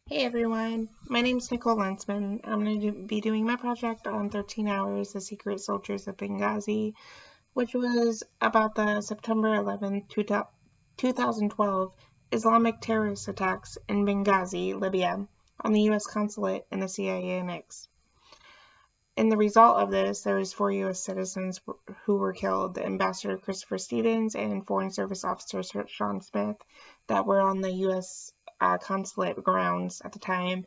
Hey everyone, my name is Nicole Lensman. I'm going to be doing my project on 13 Hours, The Secret Soldiers of Benghazi, which was about the September 11th, 2012 Islamic terrorist attacks in Benghazi, Libya, on the U.S. consulate and the CIA annex. In the result of this, there was 4 U.S. citizens who were killed, Ambassador Christopher Stevens and Foreign Service Officer Sean Smith, that were on the U.S. Consulate grounds at the time.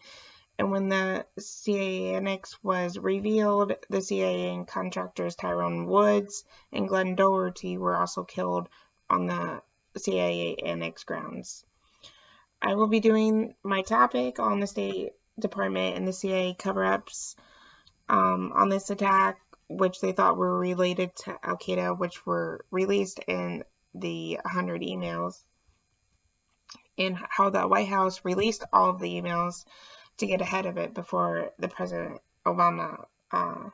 And when the CIA annex was revealed, the CIA and contractors Tyrone Woods and Glenn Doherty were also killed on the CIA annex grounds. I will be doing my topic on the State Department and the CIA cover-ups on this attack, which they thought were related to Al-Qaeda, which were released in the 100 emails, and how the White House released all of the emails to get ahead of it before the President Obama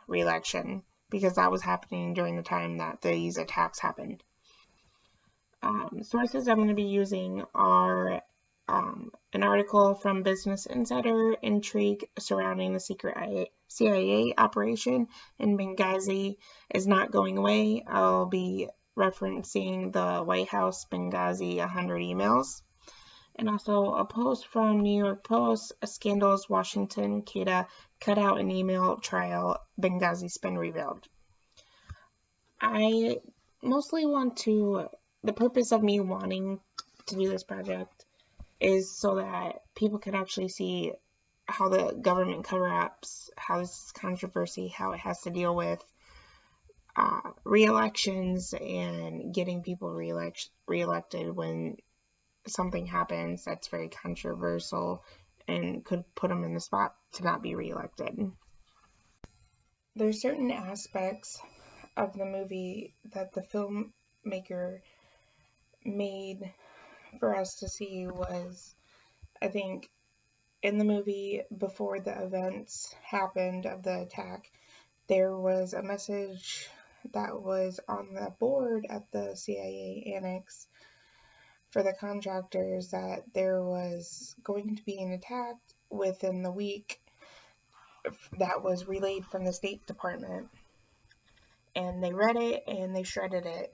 re-election, because that was happening during the time that these attacks happened. Sources I'm going to be using are an article from Business Insider, intrigue surrounding the secret CIA operation in Benghazi is not going away. I'll be referencing the White House Benghazi 100 emails. And also a post from New York Post, Scandals Washington Qaeda cut out an email trial, Benghazi spin revealed. I mostly want to, the purpose of me wanting to do this project is so that people can actually see how the government cover-ups, how this is controversy, how it has to deal with re-elections and getting people re-elected when something happens that's very controversial and could put them in the spot to not be re-elected. There's certain aspects of the movie that the filmmaker made for us to see was, I think, in the movie before the events happened of the attack, there was a message that was on the board at the CIA annex for the contractors that there was going to be an attack within the week that was relayed from the State Department. And they read it and they shredded it.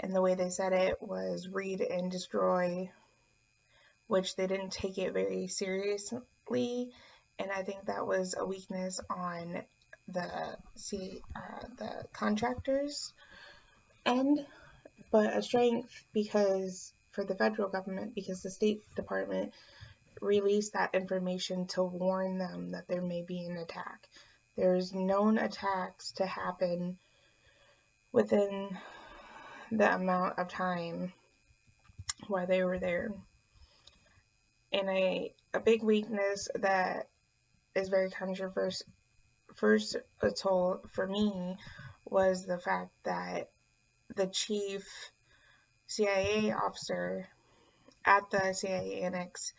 And the way they said it was read and destroy, which they didn't take it very seriously. And I think that was a weakness on the contractors' end, but a strength because for the federal government, because the State Department released that information to warn them that there may be an attack. There's known attacks to happen within the amount of time while they were there. And a big weakness that is very controversial for me was the fact that the chief CIA officer at the CIA annex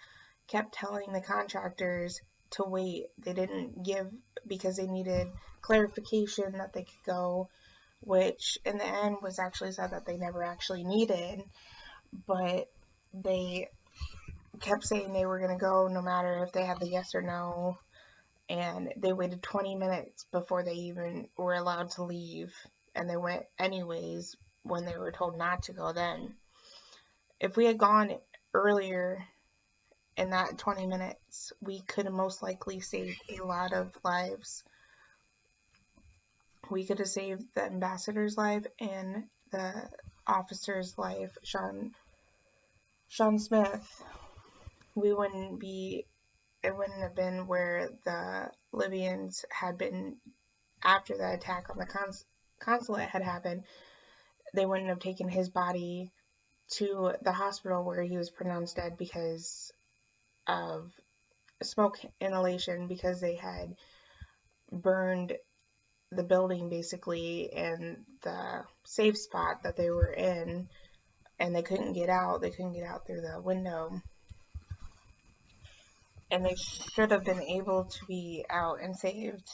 kept telling the contractors to wait. They didn't give because they needed clarification that they could go, which in the end was actually said that they never actually needed, but they kept saying they were going to go no matter if they had the yes or no, and they waited 20 minutes before they even were allowed to leave, and they went anyways when they were told not to go then. If we had gone earlier in that 20 minutes, we could have most likely saved a lot of lives. We could have saved the ambassador's life and the officer's life, Sean Smith. It wouldn't have been where the Libyans had been after the attack on the consulate had happened. They wouldn't have taken his body to the hospital where he was pronounced dead because of smoke inhalation, because they had burned the building basically and the safe spot that they were in, and they couldn't get out. They couldn't get out through the window. And they should have been able to be out and saved.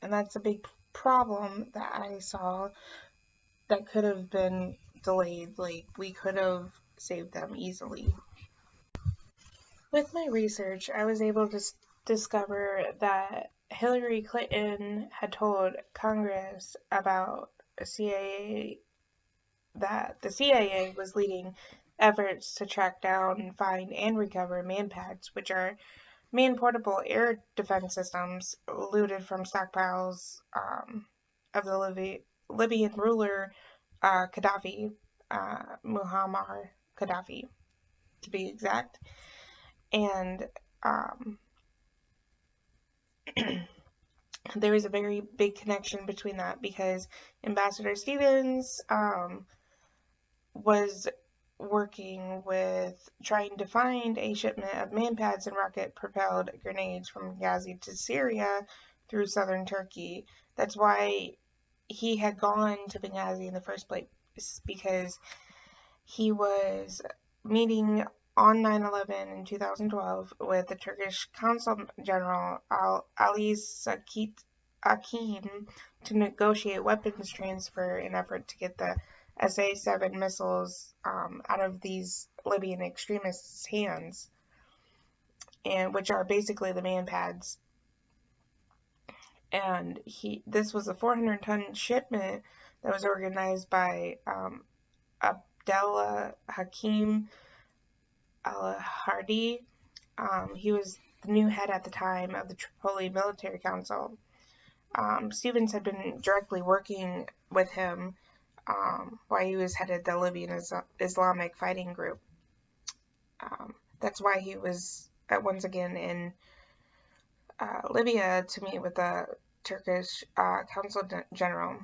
And that's a big problem that I saw that could have been delayed. Like, we could have saved them easily. With my research, I was able to discover that Hillary Clinton had told Congress about CIA that the CIA was leading efforts to track down, find, and recover manpads, which are man-portable air defense systems looted from stockpiles of the Libyan ruler Gaddafi, Muammar Gaddafi, to be exact. And um, there is a very big connection between that because Ambassador Stevens was working with trying to find a shipment of manpads and rocket-propelled grenades from Benghazi to Syria through southern Turkey. That's why he had gone to Benghazi in the first place, because he was meeting on 9/11 in 2012 with the Turkish Consul General Ali Sakit Akin to negotiate weapons transfer in an effort to get the SA-7 missiles out of these Libyan extremists' hands, and which are basically the manpads. And this was a 400-ton shipment that was organized by Abdallah Hakim al-Hardi. He was the new head at the time of the Tripoli Military Council. Stevens had been directly working with him while he was headed the Libyan Islamic Fighting Group. That's why he was once again in Libya to meet with the Turkish Consul General.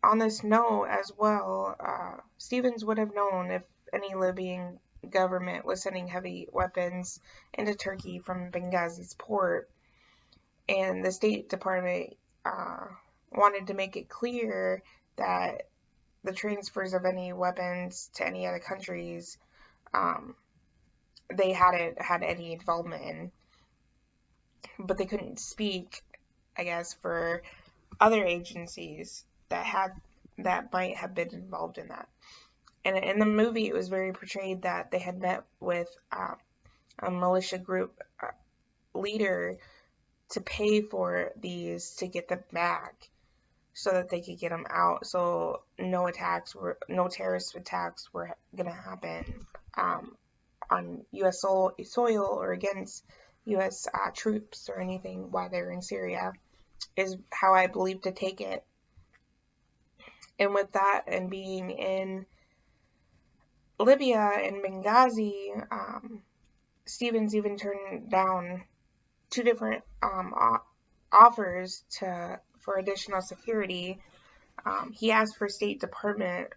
On this note as well, Stevens would have known if any Libyan government was sending heavy weapons into Turkey from Benghazi's port, and the State Department wanted to make it clear that the transfers of any weapons to any other countries they hadn't had any involvement in, but they couldn't speak, I guess, for other agencies that might have been involved in that. And in the movie, it was very portrayed that they had met with a militia group leader to pay for these to get them back, so that they could get them out. So no terrorist attacks were gonna happen on U.S. soil or against U.S. Troops or anything while they're in Syria, is how I believe to take it. And with that, and being in Libya and Benghazi, Stevens even turned down 2 different offers for additional security. He asked for State Department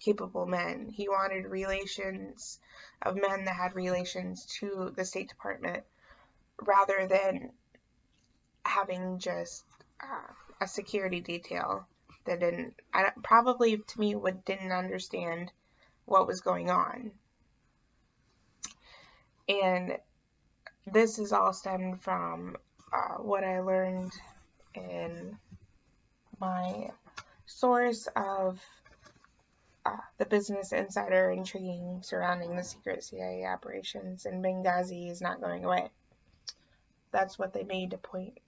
capable men. He wanted relations of men that had relations to the State Department, rather than having just a security detail that didn't understand what was going on. And this is all stemmed from what I learned in my source of the Business Insider intriguing surrounding the secret CIA operations, and Benghazi is not going away. That's what they made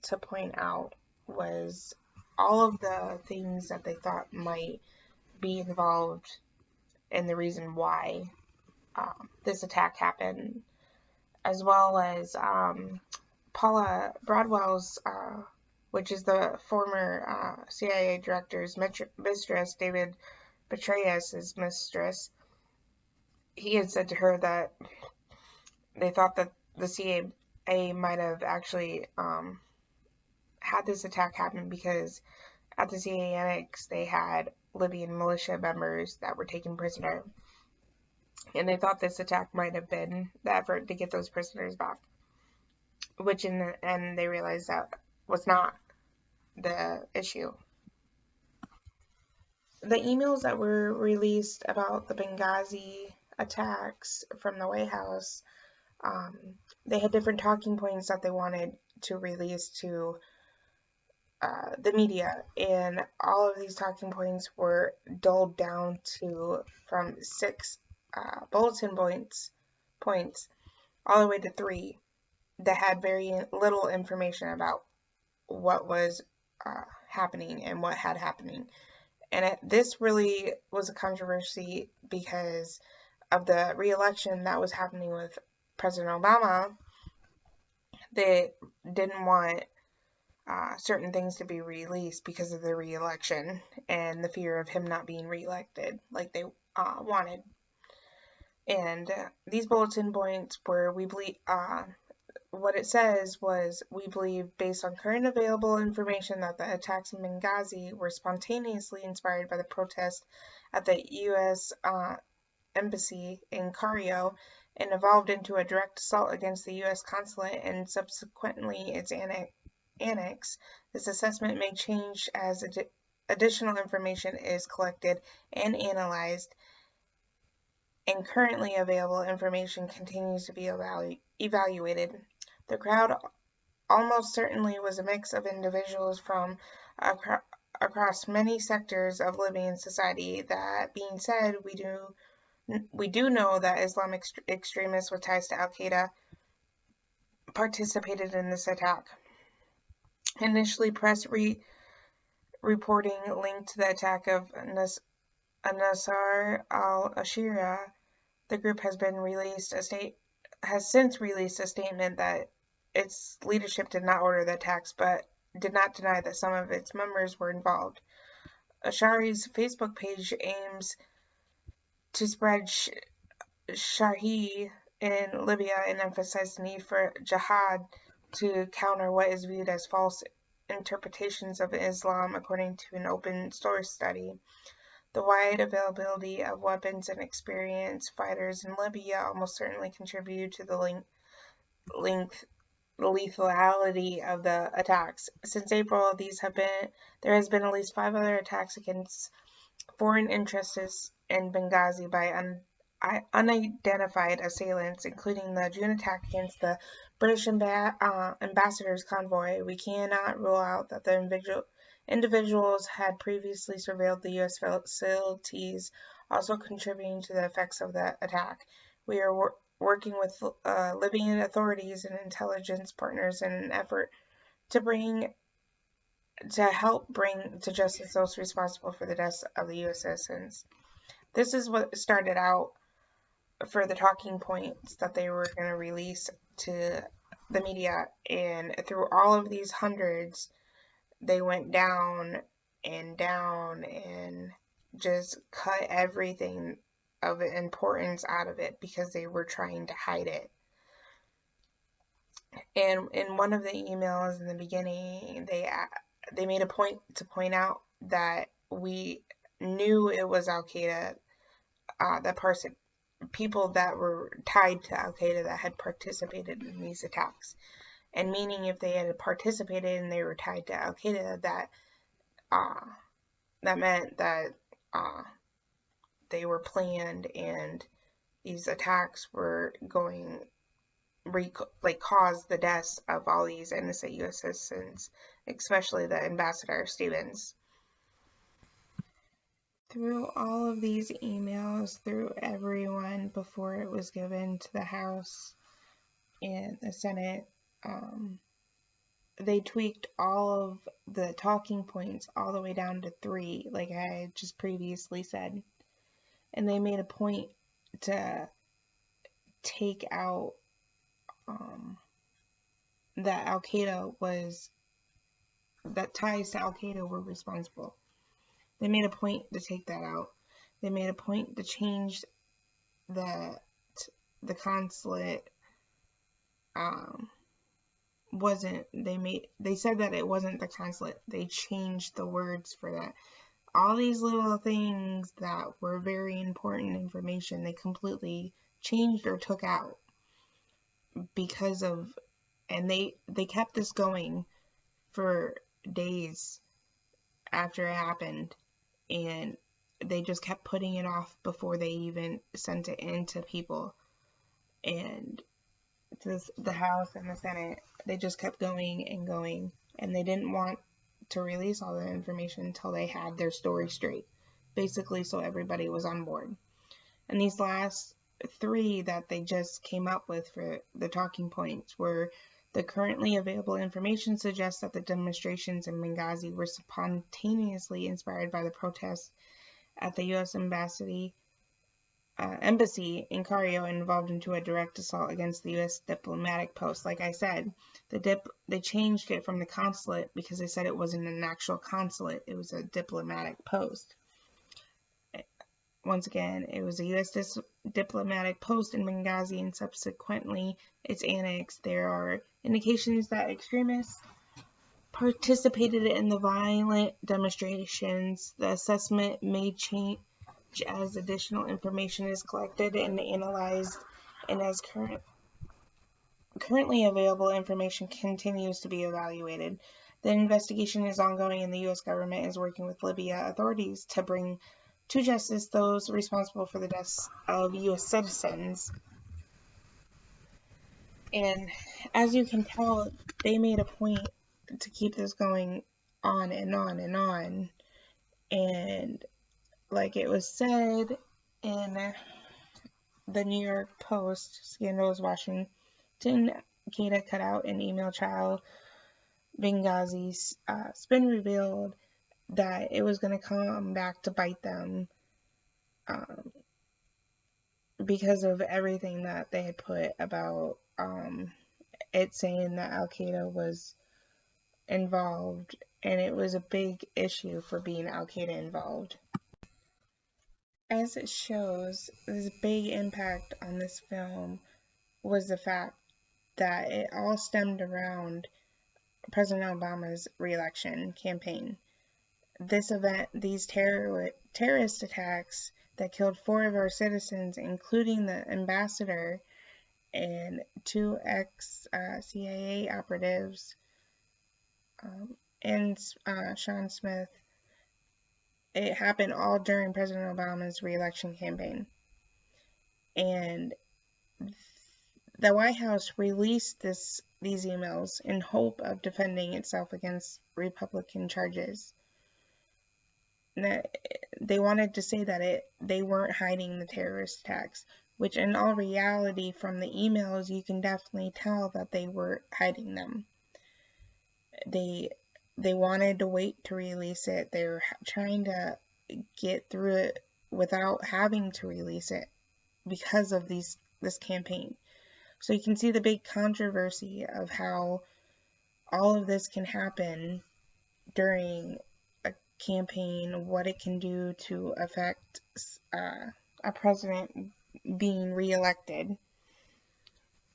to point out, was all of the things that they thought might be involved in the reason why this attack happened, as well as Paula Bradwell's, which is the former CIA director's mistress, David Petraeus' mistress. He had said to her that they thought that the CIA might have actually had this attack happen because at the CIA annex they had Libyan militia members that were taken prisoner, and they thought this attack might have been the effort to get those prisoners back, which in the end they realized that was not the issue. The emails that were released about the Benghazi attacks from the White House, they had different talking points that they wanted to release to the media, and all of these talking points were dulled down to from 6 bulletin points points all the way to 3 that had very little information about what was happening and what had happening. And this really was a controversy because of the re-election that was happening with President Obama. They didn't want certain things to be released because of the re-election and the fear of him not being re-elected like they wanted. And these bulletin points were, we believe, what it says was, we believe, based on current available information, that the attacks in Benghazi were spontaneously inspired by the protest at the U.S. Embassy in Cairo and evolved into a direct assault against the U.S. consulate and subsequently its annex. This assessment may change as additional information is collected and analyzed, and currently available information continues to be evaluated. The crowd almost certainly was a mix of individuals from across many sectors of Libyan society. That being said, we do know that Islamic extremists with ties to Al-Qaeda participated in this attack. Initially, press reporting linked the attack of Nasar al-Ashira. The group has since released a statement that its leadership did not order the attacks, but did not deny that some of its members were involved. Ashari's Facebook page aims to spread Shahi in Libya and emphasize the need for jihad to counter what is viewed as false interpretations of Islam, according to an open source study. The wide availability of weapons and experienced fighters in Libya almost certainly contributed to the lethality of the attacks. Since April, there has been at least 5 other attacks against foreign interests in Benghazi by unidentified assailants, including the June attack against the British ambassador's convoy. We cannot rule out that the individuals had previously surveilled the U.S. facilities, also contributing to the effects of the attack. We are working with Libyan authorities and intelligence partners in an effort to help bring to justice those responsible for the deaths of the U.S. citizens. This is what started out for the talking points that they were going to release to the media, and through all of these hundreds, they went down and just cut everything of importance out of it because they were trying to hide it. And in one of the emails in the beginning, they made a point to point out that we knew it was Al-Qaeda, people that were tied to Al-Qaeda that had participated in these attacks. And meaning if they had participated and they were tied to Al-Qaeda, that meant that they were planned and these attacks were going cause the deaths of all these innocent U.S. citizens, especially the Ambassador Stevens. Through all of these emails, through everyone before it was given to the House and the Senate, they tweaked all of the talking points all the way down to 3, like I had just previously said. And they made a point to take out that ties to Al-Qaeda were responsible. They made a point to take that out. They made a point to change the consulate they said that it wasn't the consulate. They changed the words for that. All these little things that were very important information, they completely changed or took out and they kept this going for days after it happened, and they just kept putting it off before they even sent it in to people. And the House and the Senate, they just kept going and going, and they didn't want to release all the information until they had their story straight, basically, so everybody was on board. And these last three that they just came up with for the talking points were: the currently available information suggests that the demonstrations in Benghazi were spontaneously inspired by the protests at the U.S. embassy in Cairo and evolved into a direct assault against the U.S. diplomatic post. Like I said, they changed it from the consulate because they said it wasn't an actual consulate, it was a diplomatic post. Once again, it was a U.S. diplomatic post in Benghazi, and subsequently its annex. There are indications that extremists participated in the violent demonstrations. The assessment may change as additional information is collected and analyzed, and as currently available information continues to be evaluated. The investigation is ongoing, and the U.S. government is working with Libya authorities to bring to justice those responsible for the deaths of U.S. citizens. And as you can tell, they made a point to keep this going on and on and on. And like it was said in the New York Post, Scandals Washington, Al-Qaeda cut out an email trial. Benghazi's spin revealed that it was going to come back to bite them because of everything that they had put about it saying that Al-Qaeda was involved, and it was a big issue for being Al-Qaeda involved. As it shows, this big impact on this film was the fact that it all stemmed around President Obama's re-election campaign. This event, these terrorist attacks that killed 4 of our citizens, including the ambassador and 2 ex-CIA operatives, and Sean Smith, it happened all during President Obama's re-election campaign. And the White House released these emails in hope of defending itself against Republican charges. They wanted to say that they weren't hiding the terrorist attacks, which in all reality, from the emails, you can definitely tell that they were hiding them. They wanted to wait to release it. They were trying to get through it without having to release it because of this campaign. So you can see the big controversy of how all of this can happen during a campaign, what it can do to affect a president being reelected.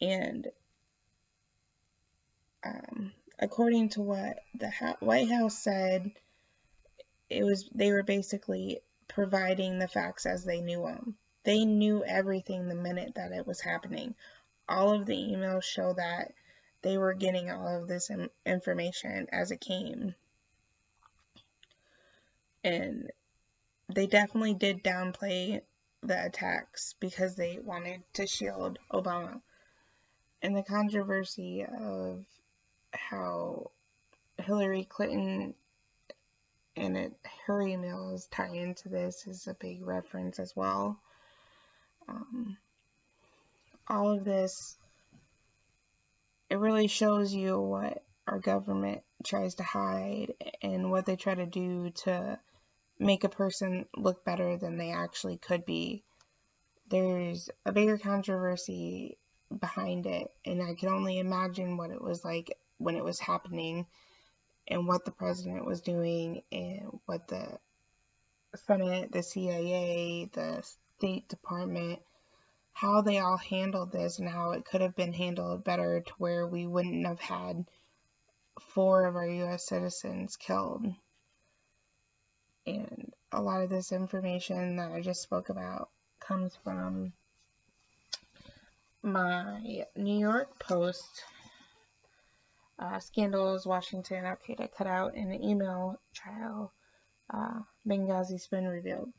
And according to what the White House said, they were basically providing the facts as they knew them. They knew everything the minute that it was happening. All of the emails show that they were getting all of this information as it came. And they definitely did downplay the attacks because they wanted to shield Obama. And the controversy of how Hillary Clinton and her emails tie into this is a big reference as well. All of this, it really shows you what our government tries to hide and what they try to do to make a person look better than they actually could be. There's a bigger controversy behind it, and I can only imagine what it was like when it was happening and what the president was doing and what the Senate, the CIA, the State Department, how they all handled this and how it could have been handled better to where we wouldn't have had 4 of our U.S. citizens killed. And a lot of this information that I just spoke about comes from my New York Post, Scandals, Washington, Al-Qaeda cut out in an email trial, Benghazi spin revealed.